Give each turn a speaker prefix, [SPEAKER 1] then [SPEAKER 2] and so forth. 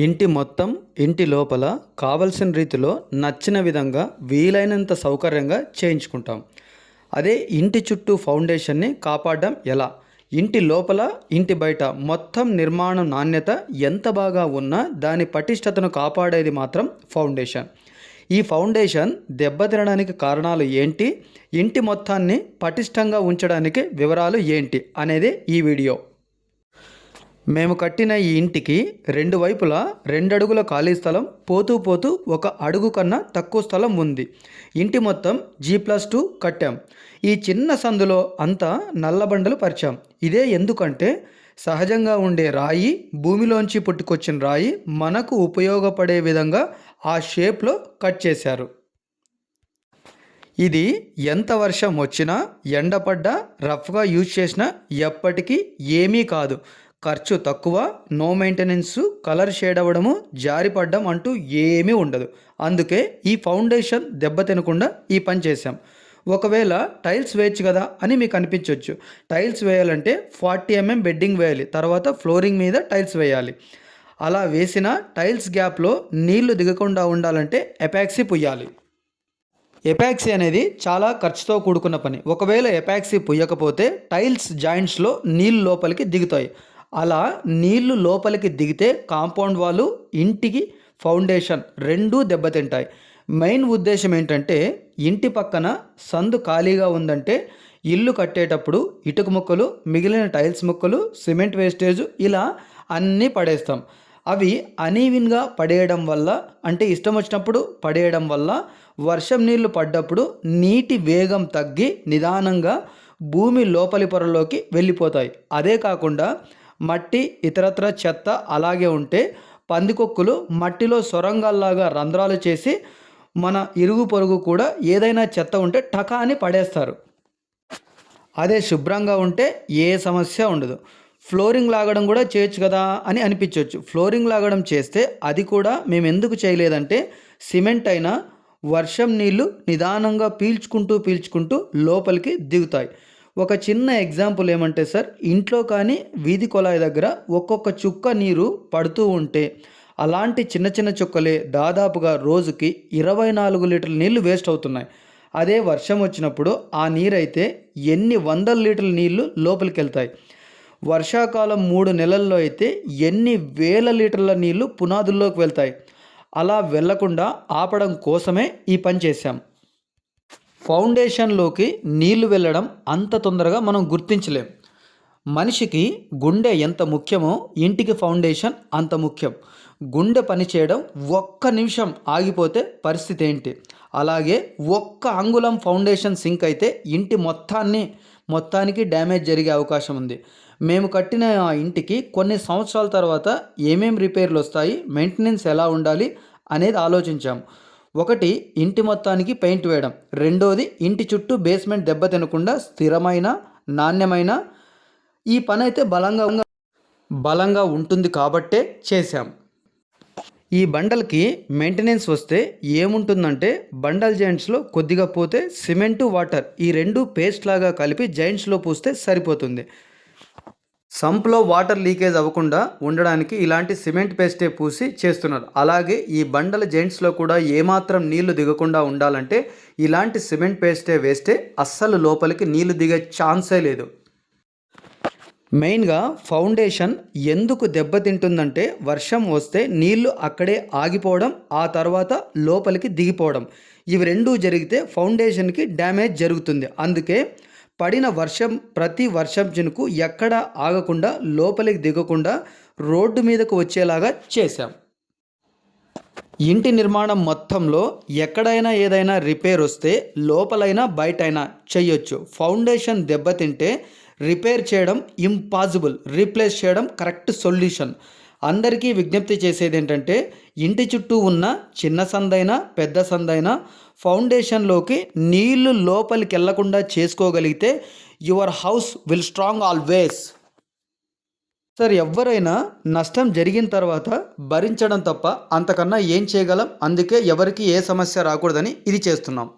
[SPEAKER 1] ఇంటి మొత్తం ఇంటి లోపల కావలసిన రీతిలో నచ్చిన విధంగా వీలైనంత సౌకర్యంగా చేయించుకుంటాం. అదే ఇంటి చుట్టూ ఫౌండేషన్ని కాపాడడం ఎలా? ఇంటి లోపల ఇంటి బయట మొత్తం నిర్మాణం నాణ్యత ఎంత బాగా ఉన్నా దాని పటిష్టతను కాపాడేది మాత్రం ఫౌండేషన్. ఈ ఫౌండేషన్ దెబ్బతినడానికి కారణాలు ఏంటి? ఇంటి మొత్తాన్ని పటిష్టంగా ఉంచడానికి వివరాలు ఏంటి అనేది ఈ వీడియో. మేము కట్టిన ఈ ఇంటికి రెండు వైపులా 2 అడుగుల ఖాళీ స్థలం, పోతూ పోతూ 1 అడుగు కన్నా తక్కువ స్థలం ఉంది. ఇంటి మొత్తం G+2 కట్టాం. ఈ చిన్న సందులో అంతా నల్లబండలు పరిచాం. ఇదే ఎందుకంటే సహజంగా ఉండే రాయి, భూమిలోంచి పుట్టుకొచ్చిన రాయి మనకు ఉపయోగపడే విధంగా ఆ షేప్లో కట్ చేశారు. ఇది ఎంత వర్షం వచ్చినా, ఎండపడ్డా, రఫ్గా యూజ్ చేసినా ఎప్పటికీ ఏమీ కాదు. ఖర్చు తక్కువ, నో మెయింటెనెన్స్, కలర్ షేడ్ అవ్వడము, జారిపడ్డం అంటూ ఏమీ ఉండదు. అందుకే ఈ ఫౌండేషన్ దెబ్బతినకుండా ఈ పని చేశాం. ఒకవేళ టైల్స్ వేయచ్చు కదా అని మీకు అనిపించవచ్చు. టైల్స్ వేయాలంటే 40 mm బెడ్డింగ్ వేయాలి, తర్వాత ఫ్లోరింగ్ మీద టైల్స్ వేయాలి. అలా వేసిన టైల్స్ గ్యాప్లో నీళ్లు దిగకుండా ఉండాలంటే ఎపాక్సీ పుయ్యాలి. ఎపాక్సీ అనేది చాలా ఖర్చుతో కూడుకున్న పని. ఒకవేళ ఎపాక్సీ పుయ్యకపోతే టైల్స్ జాయింట్స్లో నీళ్ళు లోపలికి దిగుతాయి. అలా నీళ్లు లోపలికి దిగితే కాంపౌండ్ వాళ్ళు, ఇంటికి ఫౌండేషన్ రెండూ దెబ్బతింటాయి. మెయిన్ ఉద్దేశం ఏంటంటే ఇంటి పక్కన సందు ఖాళీగా ఉందంటే ఇల్లు కట్టేటప్పుడు ఇటుక ముక్కలు, మిగిలిన టైల్స్ ముక్కలు, సిమెంట్ వేస్టేజ్ ఇలా అన్నీ పడేస్తాం. అవి అనీవెన్గా పడేయడం వల్ల, అంటే ఇష్టం వచ్చినప్పుడు పడేయడం వల్ల వర్షం నీళ్లు పడ్డప్పుడు నీటి వేగం తగ్గి నిదానంగా భూమి లోపలి పొరలోకి వెళ్ళిపోతాయి. అదే కాకుండా మట్టి, ఇతరత్ర చెత్త అలాగే ఉంటే పందికొక్కులు మట్టిలో సొరంగాల్లాగా రంధ్రాలు చేసి మన ఇరుగు పొరుగు కూడా ఏదైనా చెత్త ఉంటే టకా అని పడేస్తారు. అదే శుభ్రంగా ఉంటే ఏ సమస్య ఉండదు. ఫ్లోరింగ్ లాగడం కూడా చేయొచ్చు కదా అని అనిపించవచ్చు. ఫ్లోరింగ్ లాగడం చేస్తే అది కూడా మేము ఎందుకు చేయలేదంటే సిమెంట్ అయినా వర్షం నీళ్లు నిదానంగా పీల్చుకుంటూ లోపలికి దిగుతాయి. ఒక చిన్న ఎగ్జాంపుల్ ఏమంటే సార్, ఇంట్లో కానీ వీధి కొలాయి దగ్గర ఒక్కొక్క చుక్క నీరు పడుతూ ఉంటే అలాంటి చిన్న చిన్న చుక్కలే దాదాపుగా రోజుకి 24 లీటర్ల నీళ్లు వేస్ట్ అవుతున్నాయి. అదే వర్షం వచ్చినప్పుడు ఆ నీరైతే ఎన్ని వందల లీటర్ల నీళ్లు లోపలికి వెళ్తాయి. వర్షాకాలం 3 నెలల్లో అయితే ఎన్ని వేల లీటర్ల నీళ్లు పునాదుల్లోకి వెళ్తాయి. అలా వెళ్లకుండా ఆపడం కోసమే ఈ పని చేశాం. ఫౌండేషన్లోకి నీళ్లు వెళ్ళడం అంత తొందరగా మనం గుర్తించలేం. మనిషికి గుండె ఎంత ముఖ్యమో ఇంటికి ఫౌండేషన్ అంత ముఖ్యం. గుండె పనిచేయడం ఒక్క నిమిషం ఆగిపోతే పరిస్థితి ఏంటి? అలాగే ఒక్క అంగుళం ఫౌండేషన్ సింక్ అయితే ఇంటి మొత్తానికి డ్యామేజ్ జరిగే అవకాశం ఉంది. మేము కట్టిన ఆ ఇంటికి కొన్ని సంవత్సరాల తర్వాత ఏమేమి రిపేర్లు వస్తాయి, మెయింటెనెన్స్ ఎలా ఉండాలి అనేది ఆలోచించాము. ఒకటి, ఇంటి మొత్తానికి పెయింట్ వేయడం. రెండోది, ఇంటి చుట్టూ బేస్మెంట్ దెబ్బతినకుండా స్థిరమైన, నాణ్యమైన ఈ పని అయితే బలంగా ఉంటుంది కాబట్టే చేశాం. ఈ బండల్కి మెయింటెనెన్స్ వస్తే ఏముంటుందంటే బండల్ జాయింట్స్లో కొద్దిగా పోతే సిమెంటు, వాటర్ ఈ రెండు పేస్ట్ లాగా కలిపి జాయింట్స్లో పూస్తే సరిపోతుంది. సంప్లో వాటర్ లీకేజ్ అవ్వకుండా ఉండడానికి ఇలాంటి సిమెంట్ పేస్టే పూసి చేస్తున్నారు. అలాగే ఈ బండల జాయింట్స్లో కూడా ఏమాత్రం నీళ్లు దిగకుండా ఉండాలంటే ఇలాంటి సిమెంట్ పేస్టే వేస్తే అస్సలు లోపలికి నీళ్లు దిగే ఛాన్సే లేదు. మెయిన్గా ఫౌండేషన్ ఎందుకు దెబ్బతింటుందంటే వర్షం వస్తే నీళ్లు అక్కడే ఆగిపోవడం, ఆ తర్వాత లోపలికి దిగిపోవడం, ఇవి రెండూ జరిగితే ఫౌండేషన్కి డ్యామేజ్ జరుగుతుంది. అందుకే పడిన ప్రతి వర్షం చినుకు ఎక్కడ ఆగకుండా లోపలికి దిగకుండా రోడ్డు మీదకు వచ్చేలాగా చేశాం. ఇంటి నిర్మాణం మొత్తంలో ఎక్కడైనా ఏదైనా రిపేర్ వస్తే లోపలైనా బయటైనా చేయొచ్చు. ఫౌండేషన్ దెబ్బతింటే రిపేర్ చేయడం ఇంపాసిబుల్, రీప్లేస్ చేయడం కరెక్ట్ సొల్యూషన్. అందరికీ విజ్ఞప్తి చేసేది ఏంటంటే ఇంటి చుట్టూ ఉన్న చిన్న సందైనా పెద్ద సందైనా ఫౌండేషన్లోకి నీళ్లు లోపలికి వెళ్లకుండా చేసుకోగలిగితే your house will strong always. Sir, ఎవరైనా నష్టం జరిగిన తర్వాత భరించడం తప్ప అంతకన్నా ఏం చేయగలం? అందుకే ఎవరికి ఏ సమస్య రాకూడదని ఇది చేస్తున్నాం.